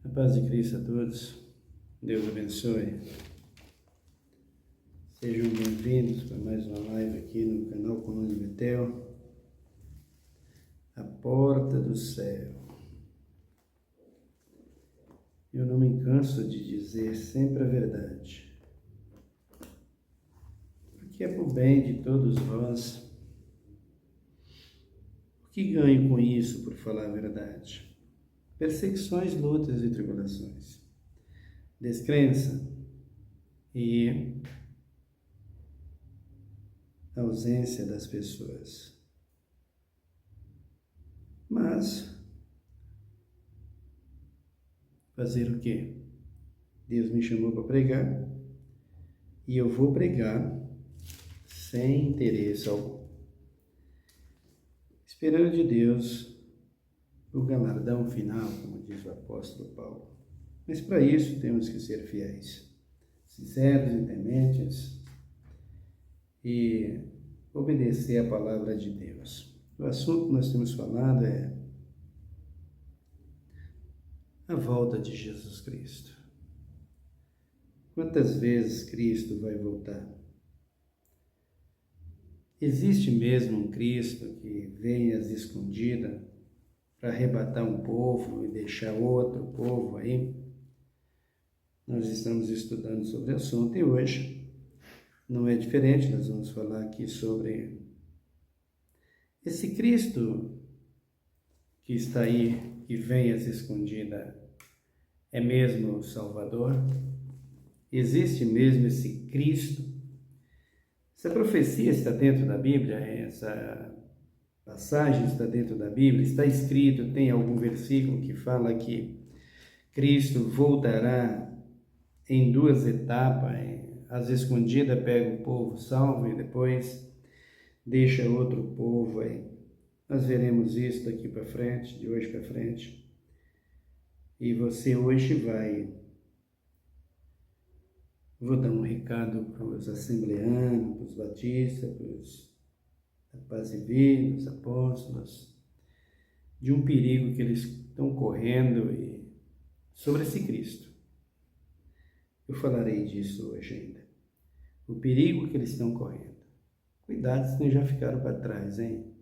A paz de Cristo a todos. Deus abençoe. Sejam bem-vindos para mais uma live aqui no canal Comando Betel. A porta do céu. Eu não me canso de dizer sempre a verdade, porque é por bem de todos nós. O que ganho com isso por falar a verdade? Perseguições, lutas e tribulações, descrença e ausência das pessoas. Mas fazer o quê? Deus me chamou para pregar e eu vou pregar sem interesse algum, esperando de Deus o galardão final, como diz o apóstolo Paulo. Mas para isso temos que ser fiéis, sinceros e tementes e obedecer a palavra de Deus. O assunto que nós temos falado é a volta de Jesus Cristo. Quantas vezes Cristo vai voltar? Existe mesmo um Cristo que vem às escondidas para arrebatar um povo e deixar outro povo aí? Nós estamos estudando sobre o assunto e hoje não é diferente. Nós vamos falar aqui sobre esse Cristo que está aí, que vem às escondidas. É mesmo o Salvador? Existe mesmo esse Cristo? Essa profecia está dentro da Bíblia? Essa passagem está dentro da Bíblia? Está escrito, tem algum versículo que fala que Cristo voltará em duas etapas, às escondidas pega o povo salvo e depois deixa outro povo aí. Nós veremos isso daqui para frente, de hoje para frente. E você hoje vou dar um recado para os assembleanos, para os batistas, para os apazividos, apóstolos, de um perigo que eles estão correndo e sobre esse Cristo. Eu falarei disso hoje ainda. O perigo que eles estão correndo. Cuidado se não já ficaram para trás, hein?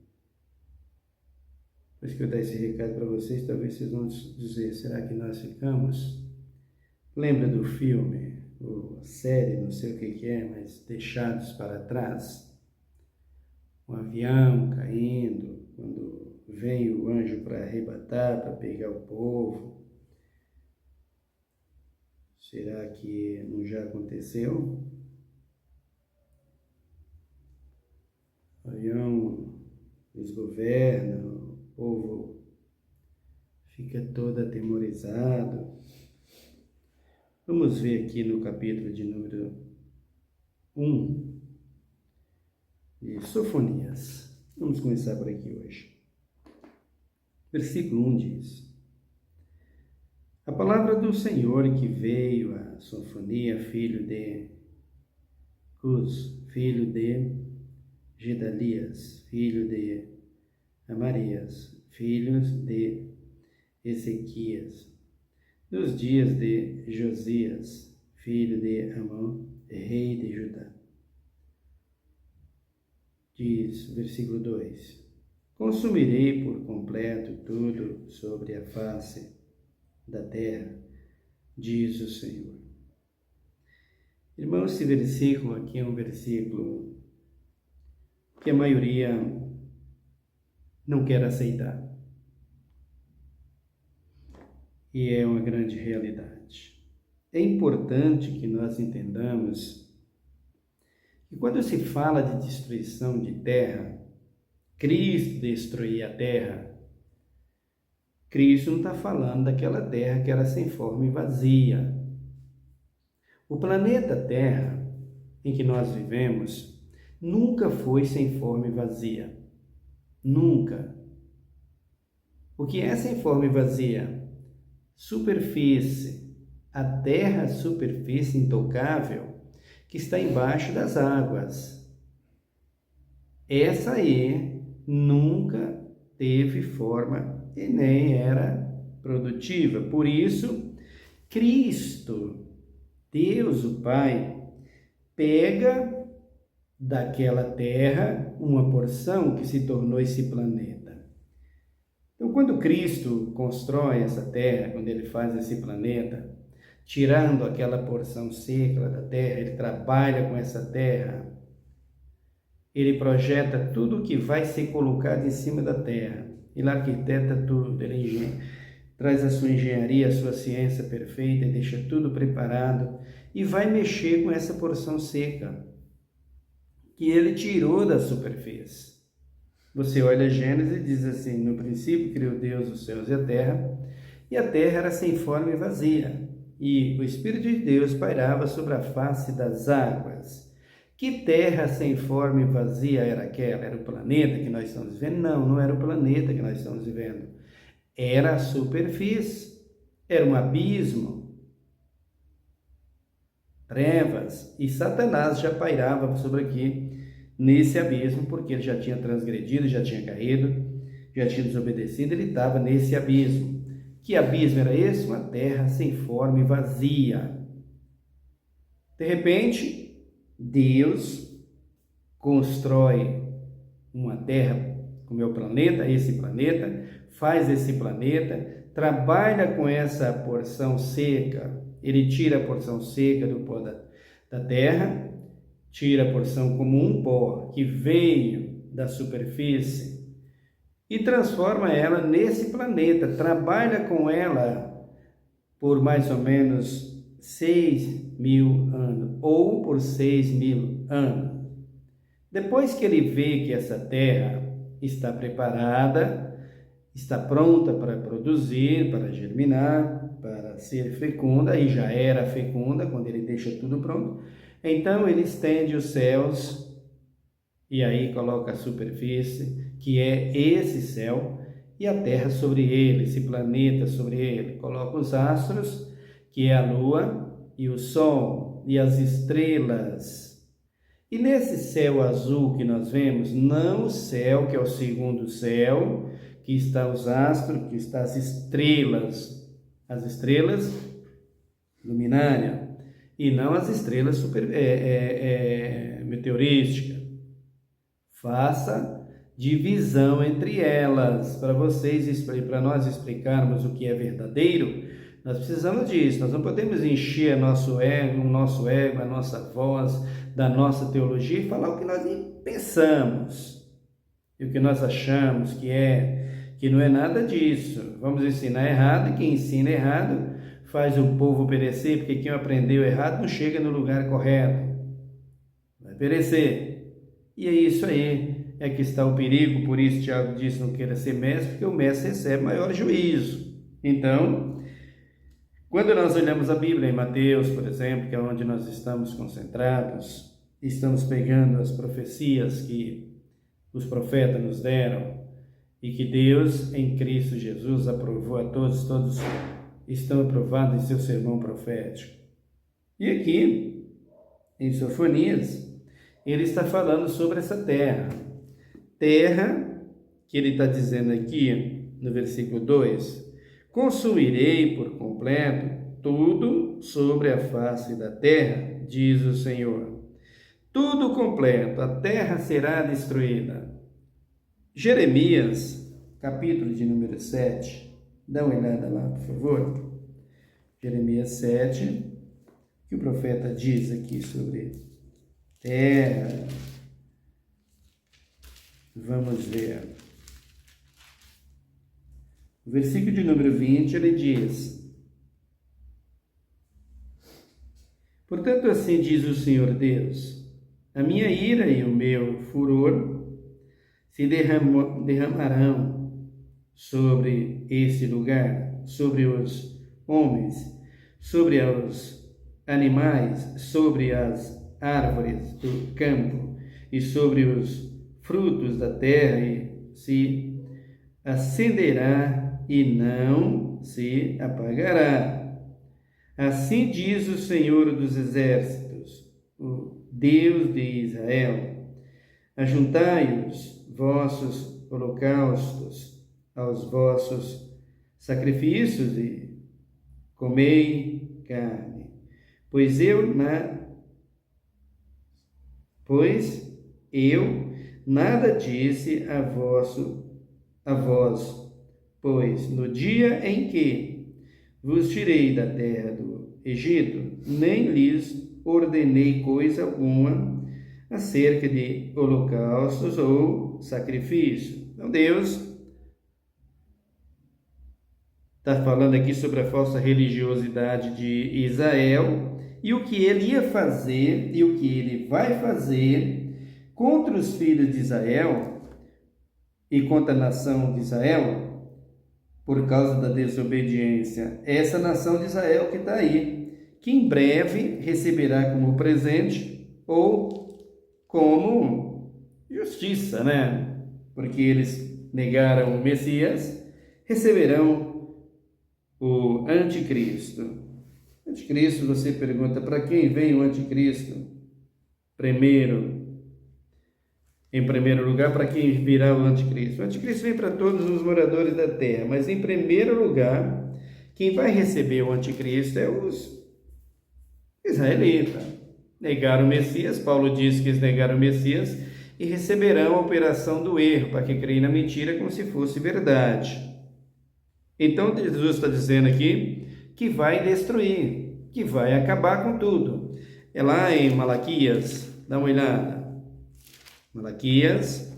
Depois que eu dar esse recado para vocês, talvez vocês vão dizer, será que nós ficamos? Lembra do filme, ou série, não sei o que é, mas deixados para trás? Um avião caindo, quando vem o anjo para arrebatar, para pegar o povo. Será que não já aconteceu? O avião desgoverna, o povo fica todo atemorizado. Vamos ver aqui no capítulo de número 1 de Sofonias. Vamos começar por aqui hoje. Versículo 1 diz: a palavra do Senhor que veio a Sofonia, filho de Cus, filho de Gedalias, filho de Amarias, filhos de Ezequias, nos dias de Josias, filho de Amon, rei de Judá. Diz, versículo 2: consumirei por completo tudo sobre a face da terra, diz o Senhor. Irmãos, esse versículo aqui é um versículo que a maioria não quer aceitar. E é uma grande realidade. É importante que nós entendamos que quando se fala de destruição de terra, Cristo destruir a terra, Cristo não está falando daquela terra que era sem forma e vazia. O planeta Terra em que nós vivemos nunca foi sem forma e vazia. Nunca. O que é sem forma e vazia? Superfície. A terra, superfície intocável, que está embaixo das águas. Essa aí nunca teve forma e nem era produtiva. Por isso, Cristo, Deus o Pai, pega daquela terra uma porção que se tornou esse planeta. Então, quando Cristo constrói essa terra, quando ele faz esse planeta, tirando aquela porção seca da terra, ele trabalha com essa terra, ele projeta tudo o que vai ser colocado em cima da terra, ele arquiteta tudo, ele traz a sua engenharia, a sua ciência perfeita, e deixa tudo preparado e vai mexer com essa porção seca que ele tirou da superfície. Você olha Gênesis e diz assim: no princípio criou Deus os céus e a terra era sem forma e vazia, e o Espírito de Deus pairava sobre a face das águas. Que terra sem forma e vazia era aquela? Era o planeta que nós estamos vivendo? Não, não era o planeta que nós estamos vivendo. Era a superfície, era um abismo, trevas, e Satanás já pairava sobre aqui, nesse abismo, porque ele já tinha transgredido, já tinha caído, já tinha desobedecido, ele estava nesse abismo. Que abismo era esse? Uma terra sem forma e vazia. De repente, Deus constrói uma terra, como é o planeta, esse planeta, faz esse planeta, trabalha com essa porção seca, ele tira a porção seca do pó da terra, tira a porção como um pó que veio da superfície e transforma ela nesse planeta, trabalha com ela por mais ou menos 6.000 anos, ou por 6.000 anos. Depois que ele vê que essa terra está preparada, está pronta para produzir, para germinar, para ser fecunda, e já era fecunda quando ele deixa tudo pronto, então ele estende os céus e aí coloca a superfície, que é esse céu, e a terra sobre ele, esse planeta sobre ele. Coloca os astros, que é a lua e o sol e as estrelas. E nesse céu azul que nós vemos, não o céu que é o segundo céu, que está os astros, que está as estrelas luminárias, e não as estrelas meteorísticas. Faça divisão entre elas. Para para nós explicarmos o que é verdadeiro, nós precisamos disso. Nós não podemos encher o nosso ego, a nossa voz, da nossa teologia e falar o que nós pensamos e o que nós achamos que não é nada disso. Vamos ensinar errado, e quem ensina errado faz o povo perecer, porque quem aprendeu errado não chega no lugar correto, vai perecer. E é isso aí, é que está o perigo. Por isso Tiago disse: não queira ser mestre, porque o mestre recebe maior juízo. Então, quando nós olhamos a Bíblia em Mateus, por exemplo, que é onde nós estamos concentrados, estamos pegando as profecias que os profetas nos deram e que Deus em Cristo Jesus aprovou a todos estão aprovados em seu sermão profético. E aqui, em Sofonias, ele está falando sobre essa terra que ele está dizendo aqui no versículo 2: consumirei por completo tudo sobre a face da terra, diz o Senhor. Tudo completo, a terra será destruída. Jeremias, capítulo de número 7, dá uma olhada lá, por favor. Jeremias 7, que o profeta diz aqui sobre terra. Vamos ver. O versículo de número 20, ele diz: portanto, assim diz o Senhor Deus: a minha ira e o meu furor se derramarão sobre esse lugar, sobre os homens, sobre os animais, sobre as árvores do campo e sobre os frutos da terra, e se acenderá e não se apagará. Assim diz o Senhor dos Exércitos, o Deus de Israel: ajuntai os vossos holocaustos aos vossos sacrifícios e comei carne, pois eu nada disse a vós, pois no dia em que vos tirei da terra do Egito, nem lhes ordenei coisa alguma acerca de holocaustos ou sacrifício. Então Deus está falando aqui sobre a falsa religiosidade de Israel e o que ele ia fazer e o que ele vai fazer contra os filhos de Israel e contra a nação de Israel por causa da desobediência. Essa nação de Israel que está aí, que em breve receberá como presente ou como justiça, né? Porque eles negaram o Messias, receberão o anticristo. Anticristo, você pergunta, para quem vem o anticristo? Em primeiro lugar, para quem virá o anticristo? O anticristo vem para todos os moradores da terra, mas em primeiro lugar, quem vai receber o anticristo é os israelitas. Negaram o Messias, Paulo diz que eles negaram o Messias e receberão a operação do erro, para que creem na mentira como se fosse verdade. Então, Jesus está dizendo aqui que vai destruir, que vai acabar com tudo. É lá em Malaquias, dá uma olhada. Malaquias,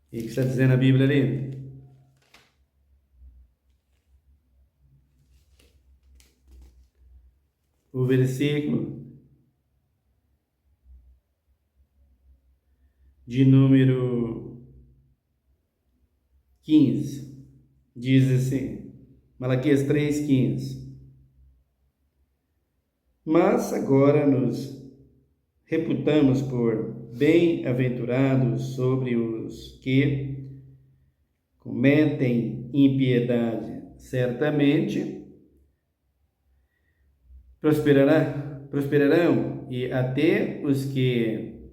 o que está dizendo a Bíblia ali? O versículo de número 15 diz assim, Malaquias 3,15: Mas agora nos reputamos por bem-aventurados sobre os que cometem impiedade. Certamente prosperarão, e até os que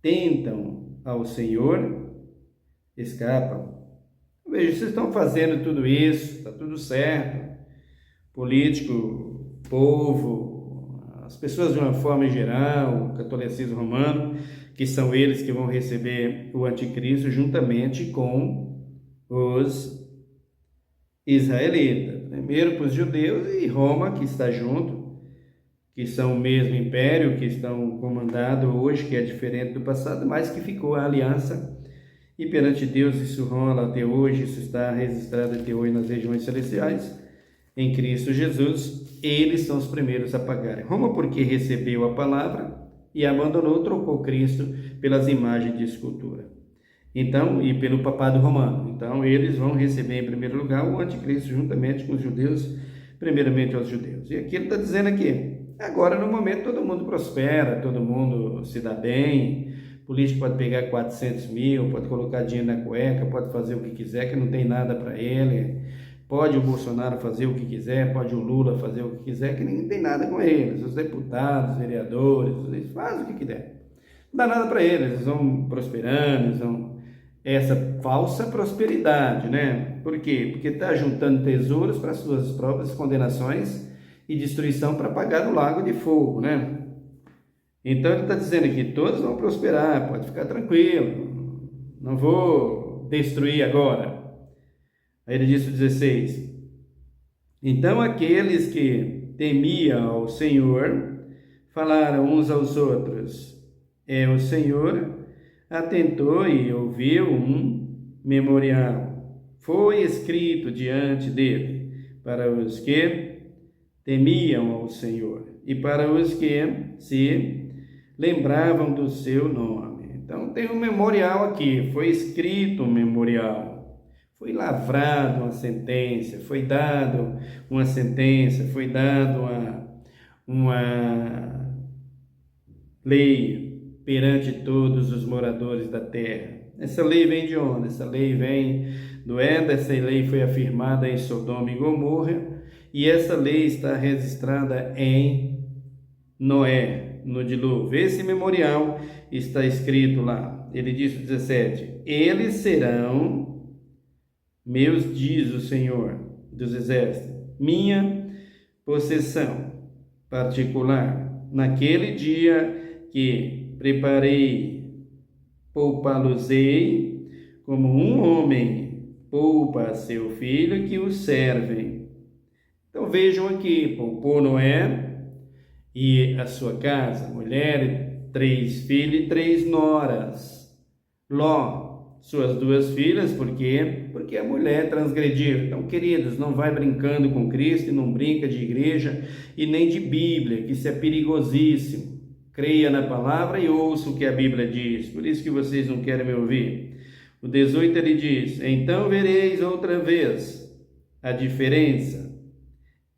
tentam ao Senhor escapam. Veja, vocês estão fazendo tudo isso, está tudo certo. Político, povo, as pessoas de uma forma geral, o catolicismo romano, que são eles que vão receber o anticristo juntamente com os israelitas. Primeiro para os judeus e Roma, que está junto, que são o mesmo império, que estão comandando hoje, que é diferente do passado, mas que ficou a aliança. E perante Deus isso rola até hoje, isso está registrado até hoje nas regiões celestiais, em Cristo Jesus. Eles são os primeiros a pagarem. Roma porque recebeu a palavra e abandonou, trocou Cristo pelas imagens de escultura. Então, e pelo papado romano. Então, eles vão receber em primeiro lugar o anticristo juntamente com os judeus, primeiramente aos judeus. E aqui ele está dizendo aqui, agora no momento todo mundo prospera, todo mundo se dá bem, o político pode pegar 400 mil, pode colocar dinheiro na cueca, pode fazer o que quiser, que não tem nada para ele, pode o Bolsonaro fazer o que quiser, pode o Lula fazer o que quiser, que ninguém tem nada com eles, os deputados, os vereadores, eles fazem o que quiser, não dá nada para eles, eles vão prosperando, eles vão... Essa falsa prosperidade, né? Por quê? Porque está juntando tesouros para suas próprias condenações e destruição para pagar no lago de fogo, né? Então ele está dizendo que todos vão prosperar, pode ficar tranquilo, não vou destruir agora. Aí ele diz o 16: Então aqueles que temiam ao Senhor falaram uns aos outros, o Senhor atentou e ouviu um memorial. Foi escrito diante dele para os que temiam ao Senhor e para os que se lembravam do seu nome. Então tem um memorial aqui, foi escrito um memorial, foi lavrado uma sentença, foi dado uma sentença, foi dado uma lei perante todos os moradores da terra. Essa lei vem de onde? Essa lei vem do Éden, essa lei foi afirmada em Sodoma e Gomorra, e essa lei está registrada em Noé, no dilúvio. Esse memorial está escrito lá. Ele diz o 17: Eles serão meus, diz o Senhor dos Exércitos, minha possessão particular, naquele dia que preparei, poupá-los-ei, como um homem poupa a seu filho que o serve. Então vejam aqui, poupou Noé e a sua casa, mulher, 3 filhos e 3 noras. Ló, suas 2 filhas, por quê? Porque a mulher transgrediu. Então, queridos, não vai brincando com Cristo, e não brinca de igreja e nem de Bíblia, que isso é perigosíssimo. Creia na palavra e ouça o que a Bíblia diz. Por isso que vocês não querem me ouvir. O 18 ele diz: então vereis outra vez a diferença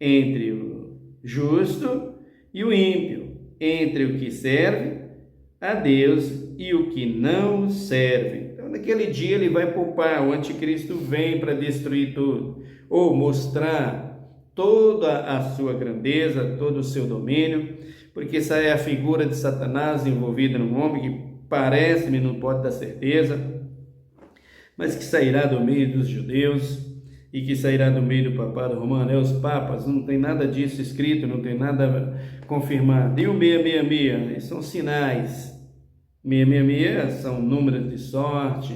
entre o justo e o ímpio, entre o que serve a Deus e o que não serve. Então, naquele dia ele vai poupar, o anticristo vem para destruir tudo, ou mostrar toda a sua grandeza, todo o seu domínio, porque essa é a figura de Satanás envolvida no homem, que parece-me, não pode dar certeza, mas que sairá do meio dos judeus e que sairá do meio do papado romano. Os papas, não tem nada disso escrito, não tem nada confirmado. E o 666, são sinais. 666 são números de sorte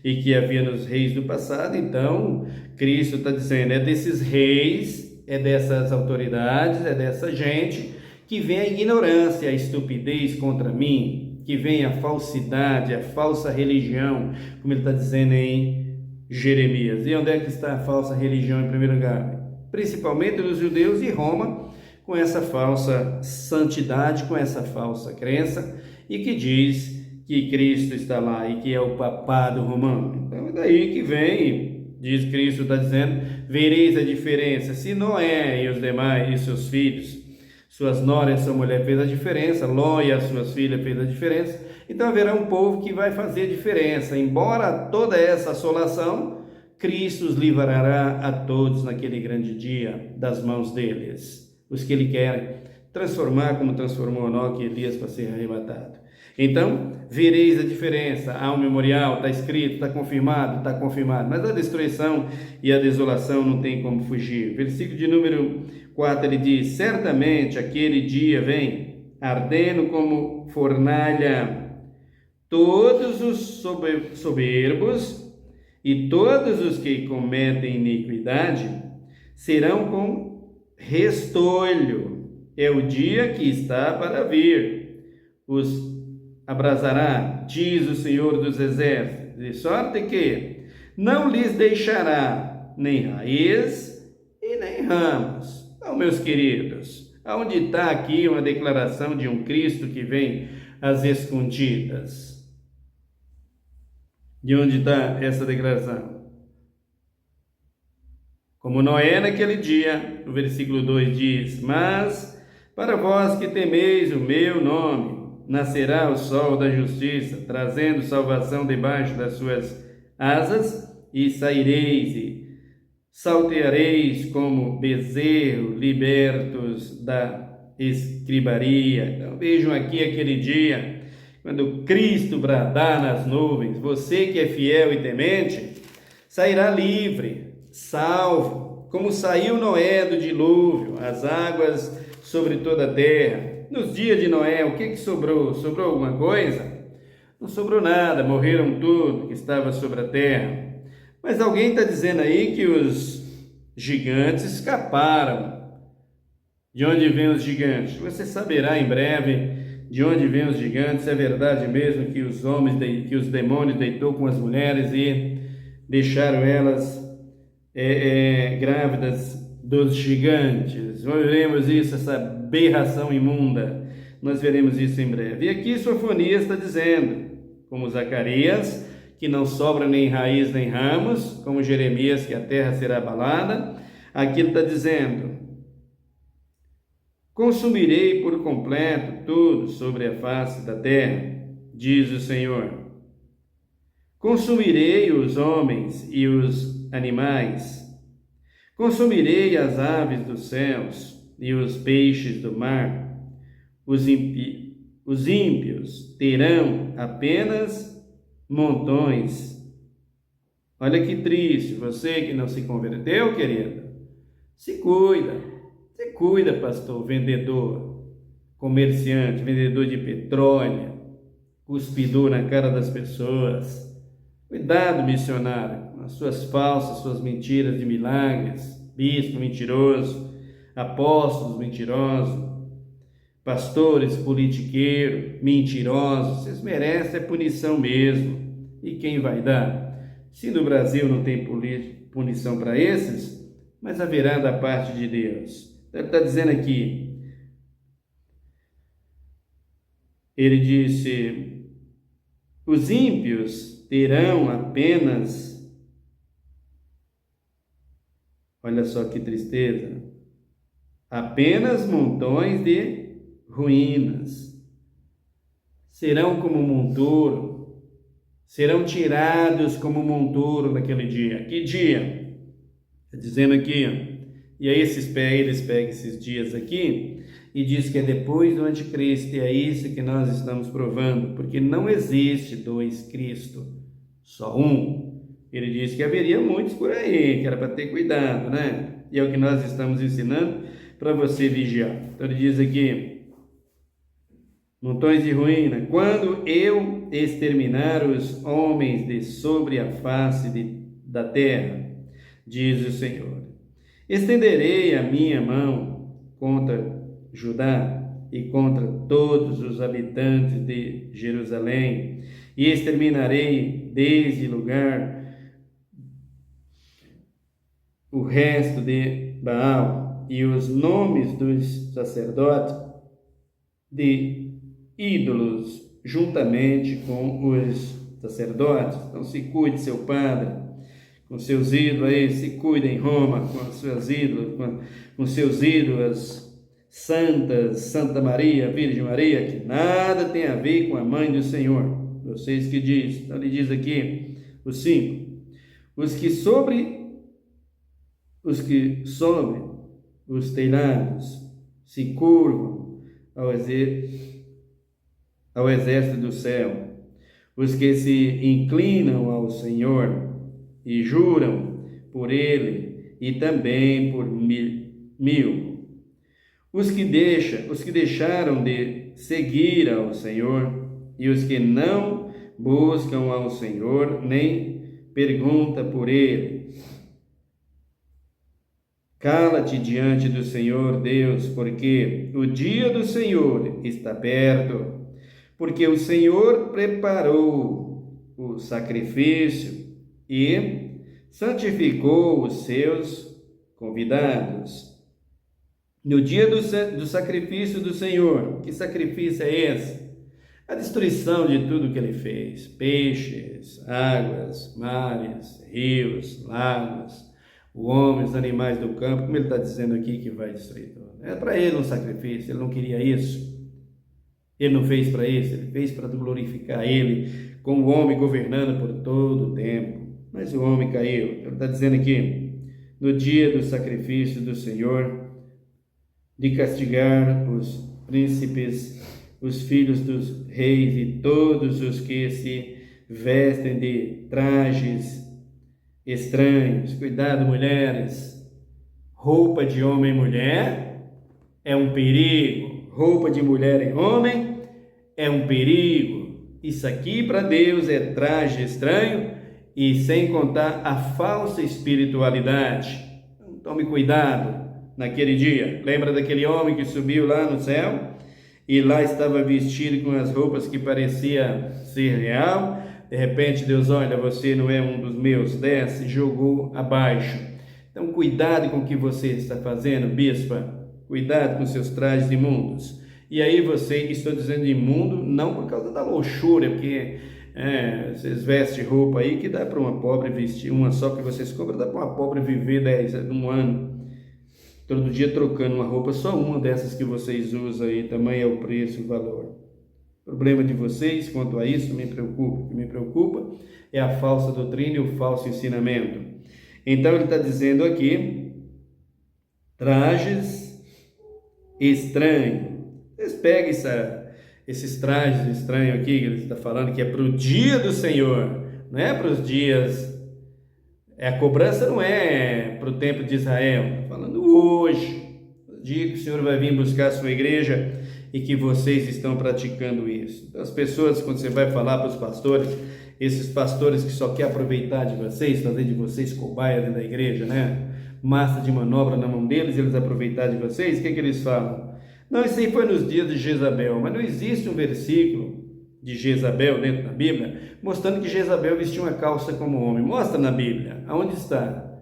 e que havia nos reis do passado. Então, Cristo está dizendo, é desses reis, é dessas autoridades, é dessa gente que vem a ignorância, a estupidez contra mim, que vem a falsidade, a falsa religião, como ele está dizendo em Jeremias. E onde é que está a falsa religião em primeiro lugar? Principalmente nos judeus e Roma, com essa falsa santidade, com essa falsa crença, e que diz que Cristo está lá e que é o papado romano. Então é daí que vem, diz Cristo, está dizendo, vereis a diferença. Se Noé e os demais e seus filhos, suas noras e sua mulher fez a diferença, Ló e as suas filhas fez a diferença, então haverá um povo que vai fazer a diferença. Embora toda essa assolação, Cristo os livrará a todos naquele grande dia das mãos deles, os que ele quer transformar como transformou Enoque e Elias para ser arrebatado. Então, vereis a diferença. Há um memorial, está escrito, está confirmado, mas a destruição e a desolação não tem como fugir. Versículo de número 4, ele diz, certamente aquele dia vem, ardendo como fornalha, todos os soberbos e todos os que cometem iniquidade serão com restolho. É o dia que está para vir. Os abrasará, diz o Senhor dos Exércitos, de sorte que não lhes deixará nem raiz e nem ramos. Então, meus queridos, aonde está aqui uma declaração de um Cristo que vem às escondidas? De onde está essa declaração? Como Noé naquele dia, no versículo 2 diz, mas para vós que temeis o meu nome, nascerá o sol da justiça, trazendo salvação debaixo das suas asas, e saireis e salteareis como bezerro, libertos da escribaria. Então vejam aqui aquele dia, quando Cristo bradar nas nuvens, você que é fiel e temente, sairá livre, salvo, como saiu Noé do dilúvio, as águas sobre toda a terra. Nos dias de Noé, o que sobrou? Sobrou alguma coisa? Não sobrou nada, morreram tudo que estava sobre a terra. Mas alguém está dizendo aí que os gigantes escaparam. De onde vêm os gigantes? Você saberá em breve de onde vêm os gigantes. É verdade mesmo que os homens, que os demônios deitou com as mulheres e deixaram elas grávidas dos gigantes. Nós veremos isso, essa aberração imunda. Nós veremos isso em breve. E aqui Sofonias está dizendo, como Zacarias, que não sobra nem raiz nem ramos, como Jeremias, que a terra será abalada. Aqui ele está dizendo, consumirei por completo tudo sobre a face da terra, diz o Senhor. Consumirei os homens e os animais, consumirei as aves dos céus e os peixes do mar. Os ímpios terão apenas montões Olha que triste, você que não se converteu, querido, se cuida. Se cuida, pastor, vendedor, comerciante, vendedor de petróleo, cuspidor na cara das pessoas. Cuidado, missionário, com as suas falsas, suas mentiras de milagres, bispo mentiroso, apóstolos mentirosos, pastores politiqueiros, mentirosos. Vocês merecem a punição mesmo. E quem vai dar? Se no Brasil não tem punição para esses, mas haverá da parte de Deus. Então, ele está dizendo aqui, ele disse, os ímpios terão apenas, olha só que tristeza, apenas montões de ruínas. Serão como monturo, serão tirados como monturo naquele dia. Que dia? Está dizendo aqui, e aí eles pegam esses dias aqui e diz que é depois do anticristo, e é isso que nós estamos provando, porque não existe dois Cristo, só um. Ele disse que haveria muitos por aí, que era para ter cuidado, né? E é o que nós estamos ensinando para você vigiar. Então ele diz aqui, montões de ruína, quando eu exterminar os homens de sobre a face da terra, diz o Senhor, estenderei a minha mão contra Judá e contra todos os habitantes de Jerusalém, e exterminarei desde lugar o resto de Baal e os nomes dos sacerdotes de ídolos, juntamente com os sacerdotes. Então se cuide, seu padre, com seus ídolos aí, se cuide em Roma, com seus ídolos, com seus ídolos santas, Santa Maria, Virgem Maria, que nada tem a ver com a mãe do Senhor. Vocês que diz, então ele diz aqui, os 5, os que sobre os telhados se curvam ao exército do céu, os que se inclinam ao Senhor e juram por ele e também por mil, os que deixaram de seguir ao Senhor e os que não buscam ao Senhor nem pergunta por ele. Cala-te diante do Senhor Deus, porque o dia do Senhor está perto, porque o Senhor preparou o sacrifício e santificou os seus convidados. No dia do sacrifício do Senhor, que sacrifício é esse? A destruição de tudo que ele fez, peixes, águas, mares, rios, lagos, o homem, os animais do campo, como ele está dizendo aqui que vai destruir tudo. É para ele um sacrifício, ele não queria isso. Ele não fez para isso, ele fez para glorificar ele, como o homem governando por todo o tempo. Mas o homem caiu. Ele está dizendo aqui, no dia do sacrifício do Senhor, de castigar os príncipes, os filhos dos reis e todos os que se vestem de trajes estranhos. Cuidado, mulheres. Roupa de homem e mulher é um perigo. Roupa de mulher e homem é um perigo. Isso aqui para Deus é traje estranho e sem contar a falsa espiritualidade. Então, tome cuidado naquele dia. Lembra daquele homem que subiu lá no céu e lá estava vestido com as roupas que parecia ser real? De repente Deus, olha, você não é um dos meus, desce e jogou abaixo. Então cuidado com o que você está fazendo, bispa. Cuidado com seus trajes imundos. E aí estou dizendo imundo não por causa da luxúria, porque vocês vestem roupa aí que dá para uma pobre vestir, uma só que vocês compram, dá para uma pobre viver 1 ano. Todo dia trocando uma roupa, só uma dessas que vocês usam aí, tamanho é o preço, o valor. O problema de vocês quanto a isso me preocupa. O que me preocupa é a falsa doutrina e o falso ensinamento. Então ele está dizendo aqui, trajes estranhos. Vocês pegam esses trajes estranhos aqui que ele está falando, que é para o dia do Senhor, não é para os dias A cobrança não é para o tempo de Israel, estou falando hoje, o dia que o Senhor vai vir buscar a sua igreja e que vocês estão praticando isso. Então, as pessoas, quando você vai falar para os pastores, esses pastores que só querem aproveitar de vocês, fazer de vocês cobaia dentro da igreja, né? Massa de manobra na mão deles, eles aproveitar de vocês, o que eles falam? Não, isso aí foi nos dias de Jezabel, mas não existe um versículo de Jezabel dentro da Bíblia mostrando que Jezabel vestia uma calça como homem. Mostra na Bíblia, aonde está?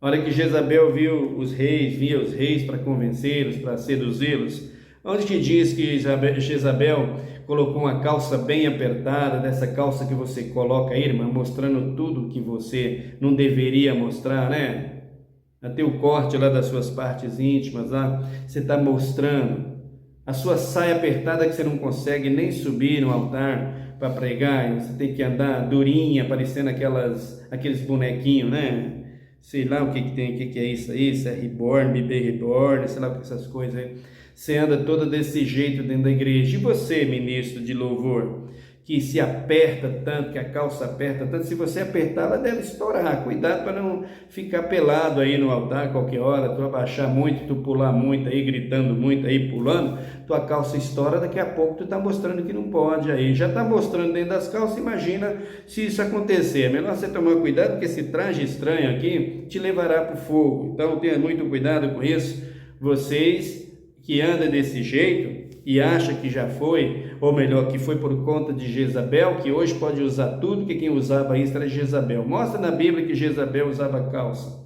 A hora que Jezabel viu os reis, via os reis para convencê-los, para seduzi-los, onde que diz que Jezabel colocou uma calça bem apertada, dessa calça que você coloca aí, irmã, mostrando tudo que você não deveria mostrar, né? Até o corte lá das suas partes íntimas, lá, você está mostrando. A sua saia apertada que você não consegue nem subir no altar para pregar, você tem que andar durinha, parecendo aqueles bonequinhos, né? Sei lá o que tem, o que é isso aí, se é reborn, bebê reborn, sei lá o que essas coisas aí. Você anda toda desse jeito dentro da igreja. E você, ministro de louvor, que se aperta tanto, que a calça aperta tanto, se você apertar, ela deve estourar. Cuidado para não ficar pelado aí no altar a qualquer hora, tu abaixar muito, tu pular muito aí, gritando muito aí, pulando, tua calça estoura, daqui a pouco tu está mostrando que não pode aí. Já está mostrando dentro das calças, imagina se isso acontecer. É melhor você tomar cuidado, porque esse traje estranho aqui te levará para o fogo. Então tenha muito cuidado com isso. Vocês que andam desse jeito e acha que já foi, ou melhor, que foi por conta de Jezabel, que hoje pode usar tudo, que quem usava isso era Jezabel. Mostra na Bíblia que Jezabel usava calça.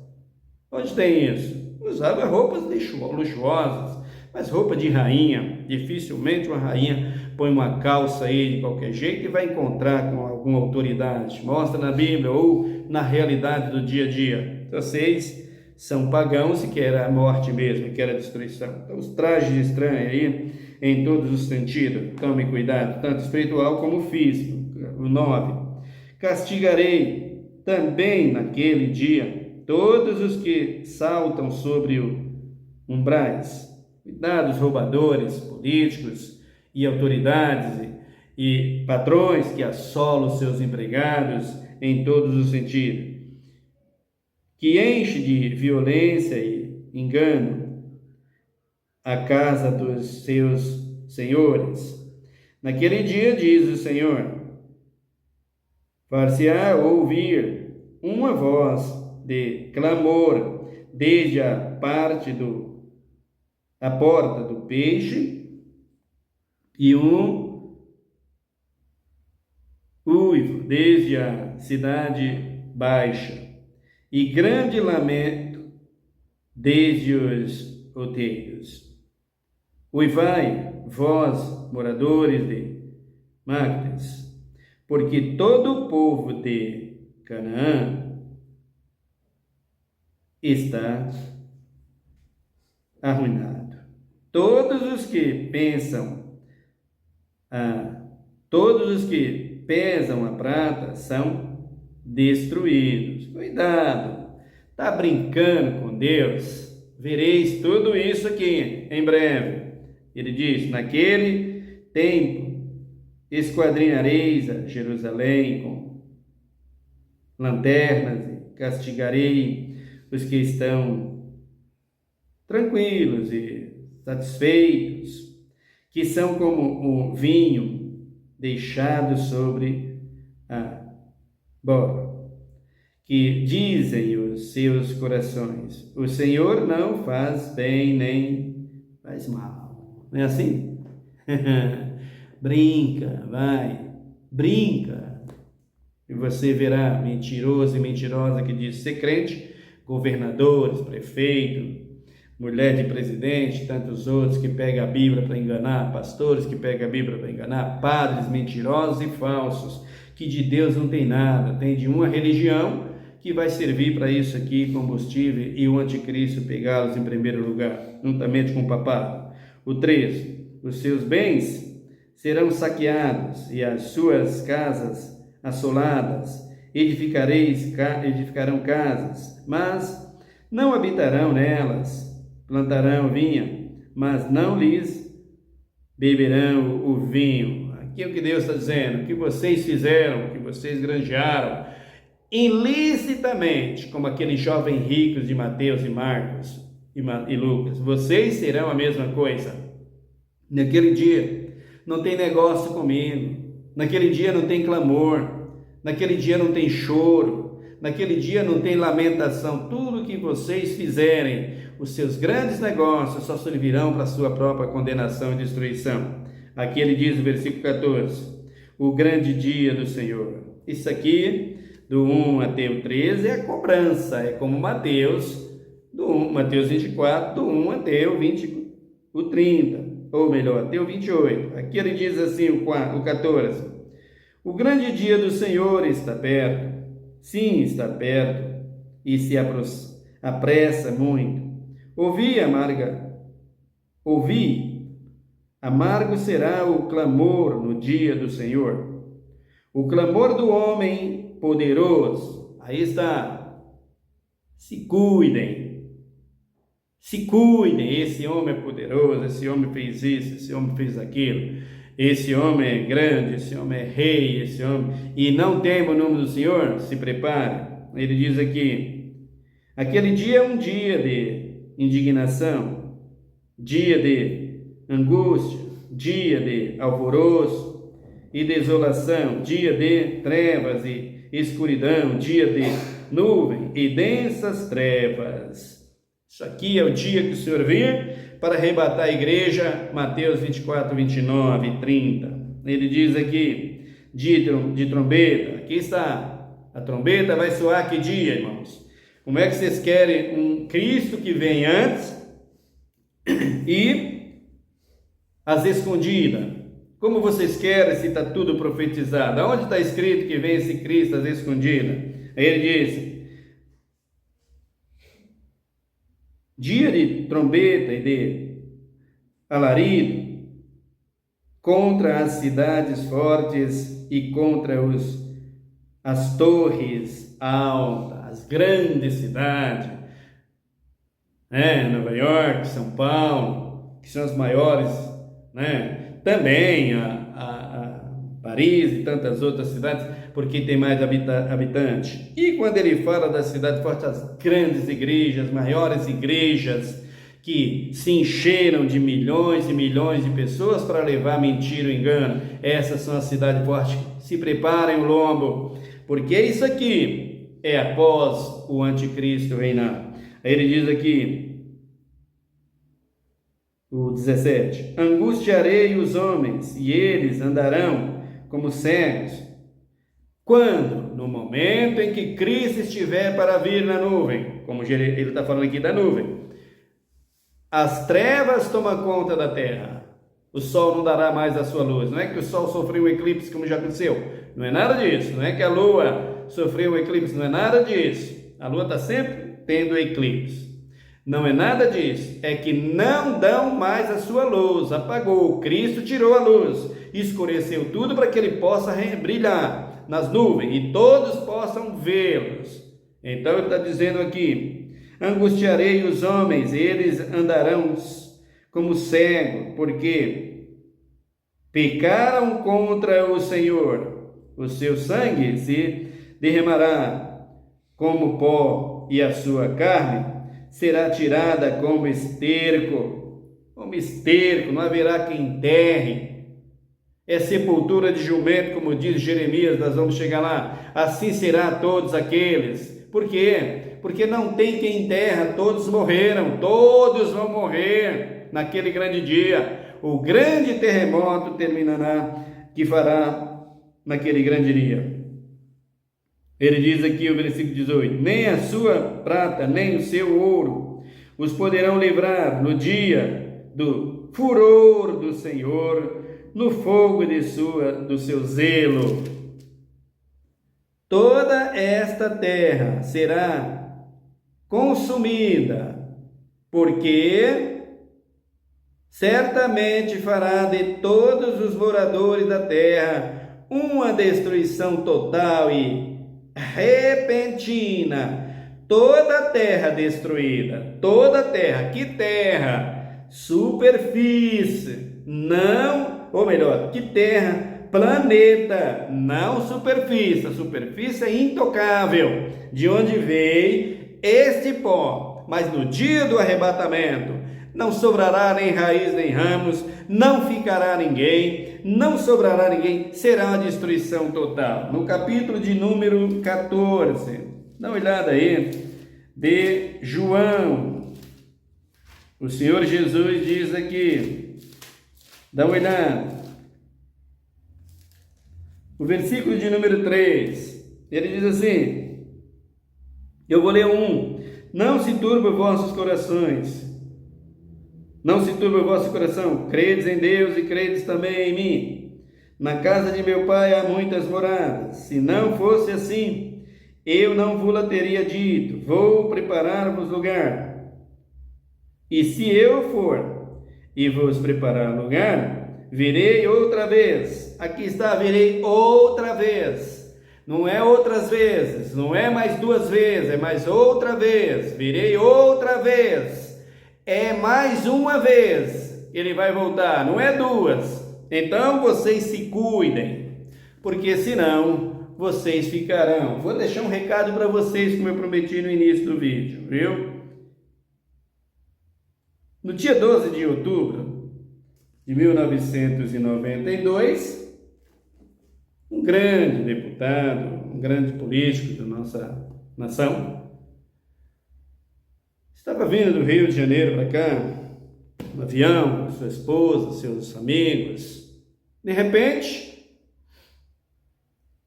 Onde tem isso? Usava roupas luxuosas, mas roupa de rainha. Dificilmente uma rainha põe uma calça aí de qualquer jeito e vai encontrar com alguma autoridade. Mostra na Bíblia ou na realidade do dia a dia. Vocês são pagãos e querem a morte mesmo, querem a destruição. Então, os trajes estranhos aí, em todos os sentidos, tome cuidado, tanto espiritual como físico. O 9. Castigarei também naquele dia todos os que saltam sobre o umbrais. Cuidado, os roubadores, políticos e autoridades e patrões que assolam seus empregados em todos os sentidos, que enche de violência e engano a casa dos seus senhores. Naquele dia, diz o Senhor, far-se-á ouvir uma voz de clamor desde a porta do peixe e um uivo desde a cidade baixa e grande lamento desde os outeiros. Uivai, vós, moradores de Mactes, porque todo o povo de Canaã está arruinado. Todos os que pesam a prata são destruídos. Cuidado, está brincando com Deus? Vereis tudo isso aqui em breve. Ele diz, naquele tempo esquadrinhareis a Jerusalém com lanternas e castigarei os que estão tranquilos e satisfeitos, que são como o vinho deixado sobre a borda, que dizem os seus corações, o Senhor não faz bem nem faz mal. Não é assim? Brinca, vai, brinca. E você verá mentiroso e mentirosa que diz ser crente, governadores, prefeito, mulher de presidente, tantos outros que pegam a Bíblia para enganar, pastores que pegam a Bíblia para enganar, padres mentirosos e falsos, que de Deus não tem nada, tem de uma religião que vai servir para isso aqui, combustível, e o anticristo pegá-los em primeiro lugar, juntamente com o papado. O 13, os seus bens serão saqueados e as suas casas assoladas, edificarão casas, mas não habitarão nelas, plantarão vinha, mas não lhes beberão o vinho. Aqui é o que Deus está dizendo, o que vocês fizeram, o que vocês granjearam, ilicitamente, como aqueles jovens ricos de Mateus e Marcos e Lucas, vocês serão a mesma coisa. Naquele dia não tem negócio comigo, naquele dia não tem clamor, naquele dia não tem choro, naquele dia não tem lamentação. Tudo que vocês fizerem, os seus grandes negócios só servirão para a sua própria condenação e destruição. Aqui ele diz no versículo 14, o grande dia do Senhor. Isso aqui, do 1 até o 13, é a cobrança, é como Mateus 24, do 1 até o 30, ou melhor, até o 28. Aqui ele diz assim, o 14, o grande dia do Senhor está perto, sim, está perto, e se apressa muito. Amargo será o clamor no dia do Senhor, o clamor do homem poderoso. Aí está, se cuidem, esse homem é poderoso, esse homem fez isso, esse homem fez aquilo, esse homem é grande, esse homem é rei, esse homem, e não teme o nome do Senhor, se prepare. Ele diz aqui, aquele dia é um dia de indignação, dia de angústia, dia de alvoroço e desolação, dia de trevas e escuridão, dia de nuvem e densas trevas. Isso aqui é o dia que o Senhor vir para arrebatar a igreja, Mateus 24, 29 e 30. Ele diz aqui, dia de trombeta, aqui está, a trombeta vai soar que dia, irmãos? Como é que vocês querem um Cristo que vem antes e as escondidas? Como vocês querem se está tudo profetizado? Aonde está escrito que vem esse Cristo às escondidas? Aí ele disse, dia de trombeta e de alarido contra as cidades fortes e contra as torres altas, as grandes cidades, Nova York, São Paulo, que são as maiores, também a Paris e tantas outras cidades, porque tem mais habitantes. E quando ele fala da cidade forte, as grandes igrejas, maiores igrejas, que se encheram de milhões e milhões de pessoas para levar mentira ou engano, essas são as cidades fortes. Se preparem o lombo, porque isso aqui é após o anticristo reinar. Aí ele diz aqui, o 17, angustiarei os homens, e eles andarão como cegos. Quando? No momento em que Cristo estiver para vir na nuvem, como ele está falando aqui da nuvem. As trevas tomam conta da terra, o sol não dará mais a sua luz. Não é que o sol sofreu um eclipse como já aconteceu, não é nada disso. Não é que a lua sofreu um eclipse, não é nada disso. A lua está sempre tendo eclipse. Não é nada disso, é que não dão mais a sua luz, apagou, Cristo tirou a luz, escureceu tudo para que ele possa brilhar nas nuvens e todos possam vê-los. Então ele está dizendo aqui, angustiarei os homens, eles andarão como cegos, porque pecaram contra o Senhor, o seu sangue se derramará como pó e a sua carne será tirada como esterco, não haverá quem enterre. É sepultura de jumento, como diz Jeremias, nós vamos chegar lá. Assim será todos aqueles. Por quê? Porque não tem quem enterra, todos morreram, todos vão morrer naquele grande dia. O grande terremoto terminará, que fará naquele grande dia. Ele diz aqui o versículo 18, nem a sua prata, nem o seu ouro os poderão livrar no dia do furor do Senhor, no fogo do seu zelo. Toda esta terra será consumida, porque certamente fará de todos os moradores da terra uma destruição total e repentina. Toda a terra destruída, toda a terra, que terra? Superfície, não, ou melhor, que terra planeta, não superfície. A superfície é intocável, de onde veio este pó. Mas no dia do arrebatamento, não sobrará nem raiz nem ramos, não ficará ninguém, não sobrará ninguém, será uma destruição total. No capítulo de número 14, dá uma olhada aí, de João, o Senhor Jesus diz aqui, dá uma olhada, o versículo de número 3, ele diz assim, eu vou ler não se turbe os vossos corações, não se turbe o vosso coração, credes em Deus e credes também em mim. Na casa de meu pai há muitas moradas. Se não fosse assim, eu não vos teria dito, vou preparar-vos lugar. E se eu for e vos preparar lugar, virei outra vez. Aqui está, virei outra vez. Não é outras vezes, não é mais 2 vezes, é mais outra vez. Virei outra vez. É mais uma vez, ele vai voltar, não é 2. Então vocês se cuidem, porque senão vocês ficarão. Vou deixar um recado para vocês, como eu prometi no início do vídeo, viu? No dia 12 de outubro de 1992, um grande deputado, um grande político da nossa nação, estava vindo do Rio de Janeiro para cá, no avião, com sua esposa, seus amigos. De repente,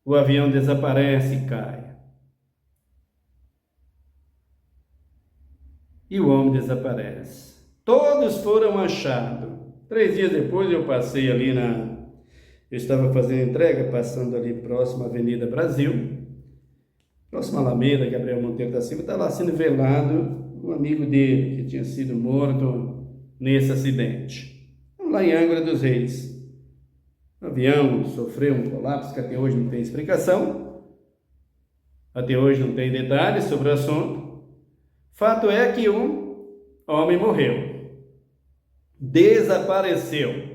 o avião desaparece e cai. E o homem desaparece. Todos foram achados. 3 dias depois eu passei ali eu estava fazendo entrega, passando ali próximo à Avenida Brasil, próximo à Alameda, Gabriel Monteiro da Silva, estava lá sendo velado um amigo dele, que tinha sido morto nesse acidente, lá em Angra dos Reis. O avião sofreu um colapso que até hoje não tem explicação, até hoje não tem detalhes sobre o assunto. Fato é que um homem morreu, desapareceu,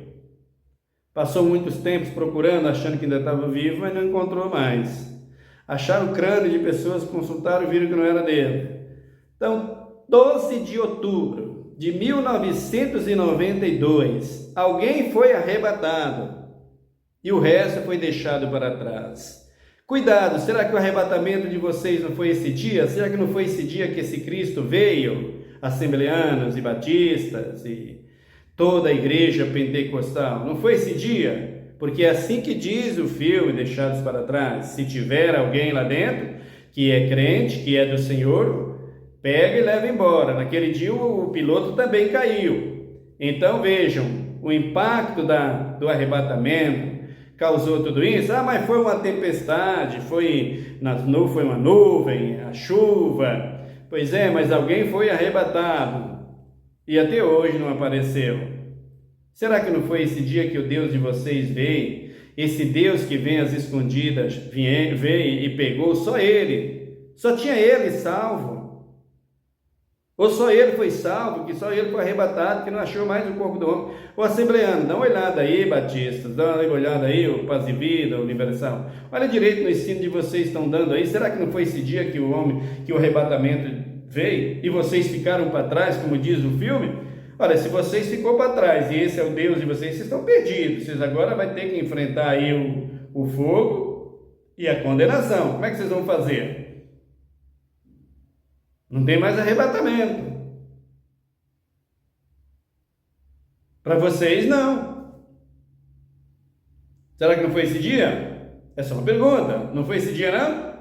passou muitos tempos procurando, achando que ainda estava vivo, mas não encontrou mais. Acharam o crânio de pessoas que consultaram e viram que não era dele. Então, 12 de outubro de 1992, alguém foi arrebatado e o resto foi deixado para trás. Cuidado, será que o arrebatamento de vocês não foi esse dia? Será que não foi esse dia que esse Cristo veio? Assembleanos e batistas e toda a igreja pentecostal, não foi esse dia? Porque é assim que diz o filme Deixados para Trás. Se tiver alguém lá dentro que é crente, que é do Senhor, pega e leva embora. Naquele dia o piloto também caiu. Então vejam, o impacto do arrebatamento causou tudo isso. Mas foi uma tempestade, foi uma nuvem, a chuva. Pois é, mas alguém foi arrebatado e até hoje não apareceu. Será que não foi esse dia que o Deus de vocês veio? Esse Deus que vem às escondidas, veio e pegou só ele? Só tinha ele salvo? Ou só ele foi salvo, que só ele foi arrebatado, que não achou mais o corpo do homem? O assembleano, dá uma olhada aí, batistas, dá uma olhada aí, o Paz e Vida, o Universal. Olha direito no ensino de vocês estão dando aí. Será que não foi esse dia que o arrebatamento veio e vocês ficaram para trás, como diz o filme? Olha, se vocês ficou para trás e esse é o Deus de vocês estão perdidos. Vocês agora vão ter que enfrentar aí o fogo e a condenação. Como é que vocês vão fazer? Não tem mais arrebatamento. Para vocês, não. Será que não foi esse dia? É só uma pergunta. Não foi esse dia, não?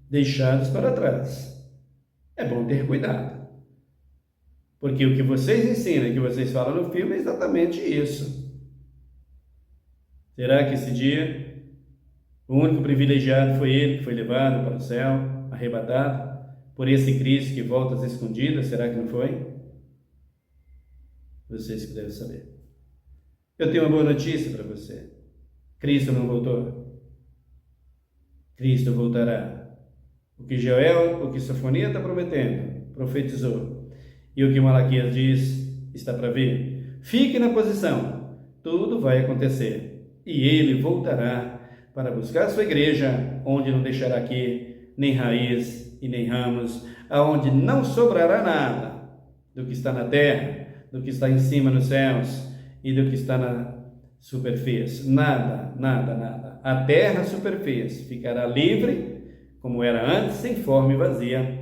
Deixados para trás. É bom ter cuidado. Porque o que vocês ensinam, o que vocês falam no filme é exatamente isso. Será que esse dia o único privilegiado foi ele que foi levado para o céu, arrebatado, por esse Cristo que volta às escondidas? Será que não foi? Vocês que devem saber. Eu tenho uma boa notícia para você. Cristo não voltou. Cristo voltará. O que Joel, o que Sofonia está prometendo, profetizou. E o que Malaquias diz, está para vir. Fique na posição, tudo vai acontecer. E ele voltará para buscar a sua igreja, onde não deixará aqui nem raiz e nem ramos, aonde não sobrará nada do que está na terra, do que está em cima nos céus e do que está na superfície. Nada, nada, nada. A terra, a superfície, ficará livre, como era antes, sem forma e vazia,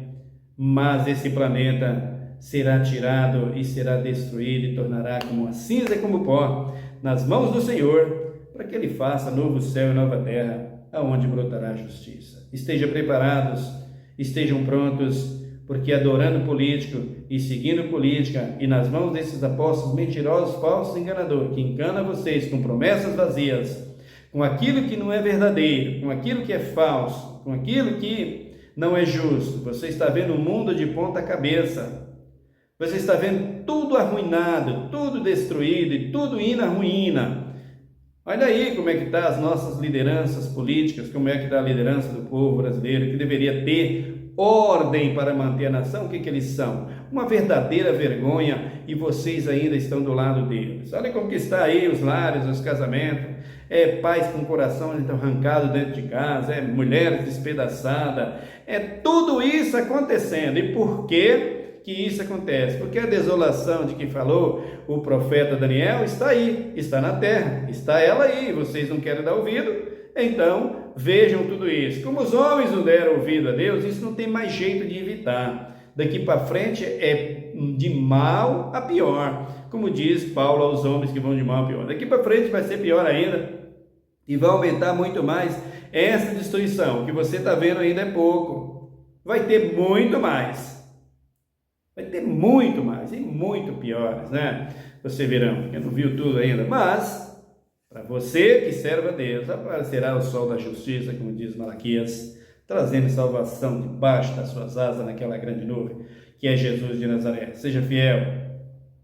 mas esse planeta será tirado e será destruído e tornará como a cinza e como pó nas mãos do Senhor, para que Ele faça novo céu e nova terra, aonde brotará a justiça. Estejam preparados, estejam prontos, porque adorando político e seguindo política e nas mãos desses apóstolos mentirosos, falsos, enganadores, que enganam vocês com promessas vazias, com aquilo que não é verdadeiro, com aquilo que é falso, com aquilo que não é justo, você está vendo o mundo de ponta cabeça, você está vendo tudo arruinado, tudo destruído e tudo indo à ruína. Olha aí como é que está as nossas lideranças políticas, como é que está a liderança do povo brasileiro, que deveria ter ordem para manter a nação. O que eles são? Uma verdadeira vergonha, e vocês ainda estão do lado deles. Olha como que está aí os lares, os casamentos, pais com o coração arrancado dentro de casa, mulheres despedaçadas, tudo isso acontecendo. E por que isso acontece? Porque a desolação de que falou o profeta Daniel está aí, está na terra, está ela aí, vocês não querem dar ouvido, então vejam tudo isso. Como os homens não deram ouvido a Deus, isso não tem mais jeito de evitar. Daqui para frente é de mal a pior, como diz Paulo aos homens que vão de mal a pior. Daqui para frente vai ser pior ainda, e vai aumentar muito mais essa destruição. O que você está vendo ainda é pouco, vai ter muito mais. Vai ter muito mais e muito piores, né? Você verão, eu não viu tudo ainda, mas para você que serve a Deus, aparecerá o sol da justiça, como diz Malaquias, trazendo salvação debaixo das suas asas naquela grande nuvem, que é Jesus de Nazaré. Seja fiel,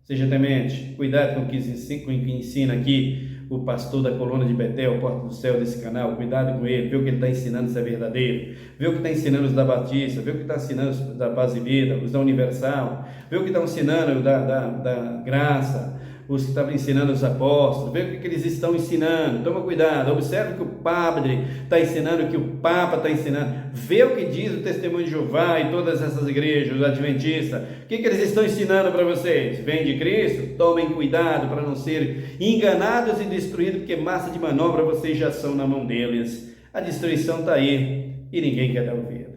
seja temente, cuidado com o que ensina aqui o pastor da coluna de Betel, Porta do Céu desse canal, cuidado com ele, vê o que ele está ensinando se é verdadeiro, vê o que está ensinando os da Batista, vê o que está ensinando os da Paz e Vida, os da Universal, vê o que está ensinando da Graça, os que estavam ensinando os apóstolos, vê o que eles estão ensinando, toma cuidado, observe o que o padre está ensinando, o que o Papa está ensinando, vê o que diz o Testemunho de Jeová e todas essas igrejas, os adventistas, o que eles estão ensinando para vocês? Vem de Cristo? Tomem cuidado para não serem enganados e destruídos, porque massa de manobra vocês já são na mão deles, a destruição está aí e ninguém quer dar ouvido.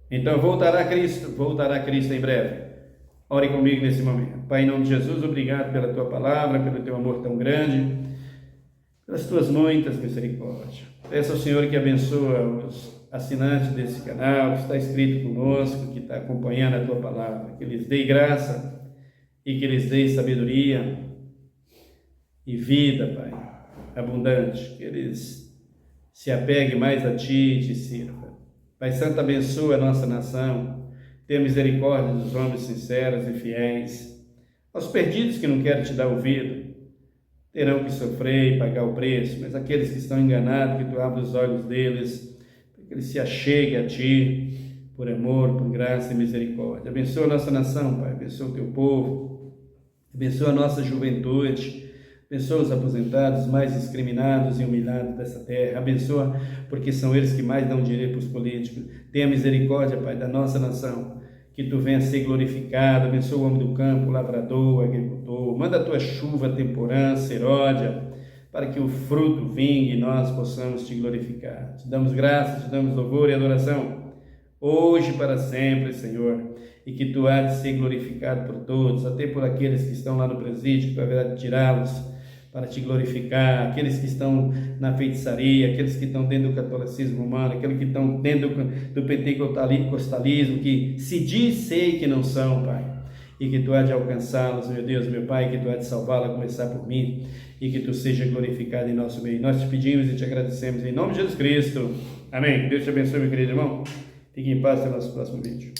Então voltará Cristo em breve. Ore comigo nesse momento. Pai, em nome de Jesus, obrigado pela Tua palavra, pelo Teu amor tão grande, pelas Tuas muitas misericórdias. Peço ao Senhor que abençoe os assinantes desse canal, que está inscrito conosco, que está acompanhando a Tua palavra, que lhes dê graça e que lhes dê sabedoria e vida, Pai, abundante, que eles se apeguem mais a Ti e Te sirvam. Pai Santo, abençoa a nossa nação, tenha misericórdia dos homens sinceros e fiéis. Aos perdidos que não querem Te dar ouvido, terão que sofrer e pagar o preço, mas aqueles que estão enganados, que Tu abra os olhos deles, para que eles se acheguem a Ti, por amor, por graça e misericórdia. Abençoa a nossa nação, Pai, abençoa o Teu povo, abençoa a nossa juventude, abençoa os aposentados, mais discriminados e humilhados dessa terra, abençoa, porque são eles que mais dão dinheiro para os políticos. Tenha misericórdia, Pai, da nossa nação, que Tu venha ser glorificado, abençoa o homem do campo, o lavrador, o agricultor, manda a Tua chuva, temporã, seródia, para que o fruto vingue e nós possamos Te glorificar. Te damos graças, Te damos louvor e adoração, hoje e para sempre, Senhor, e que Tu há de ser glorificado por todos, até por aqueles que estão lá no presídio, que Tu haverá de tirá-los para Te glorificar, aqueles que estão na feitiçaria, aqueles que estão dentro do catolicismo romano, aqueles que estão dentro do pentecostalismo, que se diz sei que não são, Pai, e que Tu há de alcançá-los, meu Deus, meu Pai, que Tu há de salvá-los, a começar por mim, e que Tu seja glorificado em nosso meio. Nós Te pedimos e Te agradecemos em nome de Jesus Cristo. Amém. Deus Te abençoe, meu querido irmão. Fique em paz até o nosso próximo vídeo.